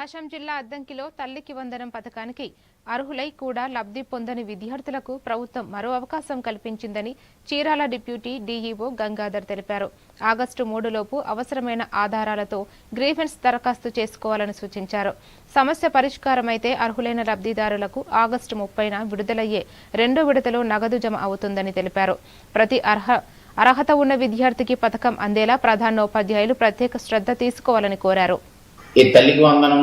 ప్రకాశం జిల్లా అద్దంకిలో తల్లికి వందనం పథకానికి అర్హులై కూడా లబ్ధి పొందని విద్యార్థులకు ప్రభుత్వం మరో అవకాశం కల్పించిందని చీరాల డిప్యూటీ డీఈఓ గంగాధర్ తెలిపారు. ఆగస్టు 3 లోపు అవసరమైన ఆధారాలతో గ్రీవెన్స్ దరఖాస్తు చేసుకోవాలని సూచించారు. సమస్య పరిష్కారమైతే అర్హులైన లబ్ధిదారులకు ఆగస్టు 30న విడుదలయ్యే 2వ విడతలో నగదు జమ అవుతుందని తెలిపారు. ప్రతి అర్హత ఉన్న విద్యార్థికి పథకం అందేలా ప్రధానోపాధ్యాయులు ప్రత్యేక శ్రద్ధ తీసుకోవాలని కోరారు. ఈ తల్లికి వందనం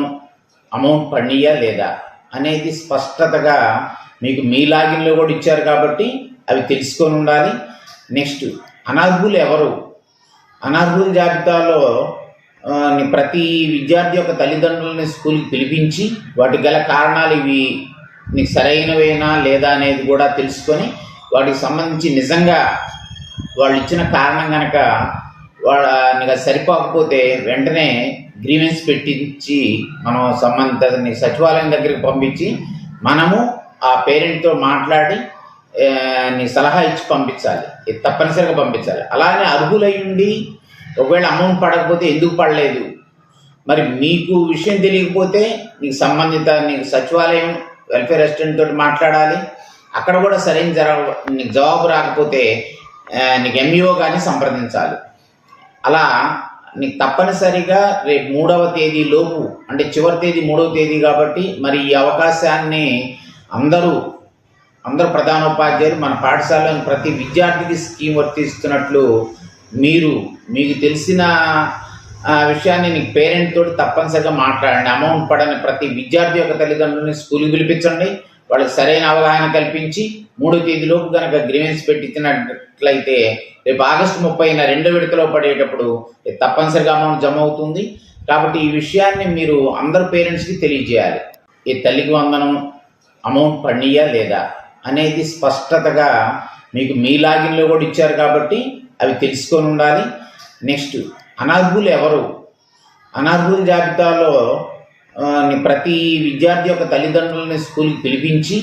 అమౌంట్ పడియా లేదా అనేది స్పష్టతగా మీకు మీ లాగిన్లో కూడా ఇచ్చారు కాబట్టి అవి తెలుసుకొని ఉండాలి. నెక్స్ట్, అనర్హులు ఎవరు? అనర్హుల జాబితాలో ప్రతి విద్యార్థి యొక్క తల్లిదండ్రులని స్కూల్కి పిలిపించి వాటికి గల కారణాలు ఇవి నీకు సరైనవేనా లేదా అనేది కూడా తెలుసుకొని వాటికి సంబంధించి నిజంగా వాళ్ళు ఇచ్చిన కారణం కనుక వాళ్ళకి సరిపోకపోతే వెంటనే గ్రీవెన్స్ పెట్టించి మనం సంబంధిత సచివాలయం దగ్గరికి పంపించి మనము ఆ పేరెంట్తో మాట్లాడి సలహా ఇచ్చి పంపించాలి. ఇది తప్పనిసరిగా పంపించాలి. అలానే అర్హులై ఉండి ఒకవేళ అమౌంట్ పడకపోతే ఎందుకు పడలేదు, మరి మీకు విషయం తెలియకపోతే నీకు సంబంధిత నీకు సచివాలయం వెల్ఫేర్ అసిస్టెంట్ తోటి మాట్లాడాలి. అక్కడ కూడా సరైన నీకు జవాబు రాకపోతే నీకు ఎంఈఓ కానీ సంప్రదించాలి. అలా నీకు తప్పనిసరిగా రేపు 3వ తేదీ లోపు, అంటే చివరి తేదీ 3వ తేదీ కాబట్టి మరి ఈ అవకాశాన్ని అందరూ ప్రధానోపాధ్యాయులు మన పాఠశాలలో ప్రతి విద్యార్థికి స్కీమ్ వర్తిస్తున్నట్లు మీకు తెలిసిన విషయాన్ని నీకు పేరెంట్ తోటి తప్పనిసరిగా మాట్లాడండి. అమౌంట్ పడని ప్రతి విద్యార్థి యొక్క తల్లిదండ్రులని స్కూల్కి పిలిపించండి. వాళ్ళకి సరైన అవగాహన కల్పించి 3వ తేదీలోపు కనుక గ్రీవెన్స్ పెట్టించినట్లయితే రేపు ఆగస్టు 30న 2వ విడతలో పడేటప్పుడు తప్పనిసరిగా అమౌంట్ జమ అవుతుంది. కాబట్టి ఈ విషయాన్ని మీరు అందరు పేరెంట్స్కి తెలియజేయాలి. ఈ తల్లికి వందనం అమౌంట్ పడియా లేదా అనేది స్పష్టతగా మీకు మీ లాగిన్లో కూడా ఇచ్చారు కాబట్టి అవి తెలుసుకొని ఉండాలి. నెక్స్ట్, అనర్హులు ఎవరు? అనర్హుల జాబితాలో ప్రతి విద్యార్థి యొక్క తల్లిదండ్రులని స్కూల్కి పిలిపించి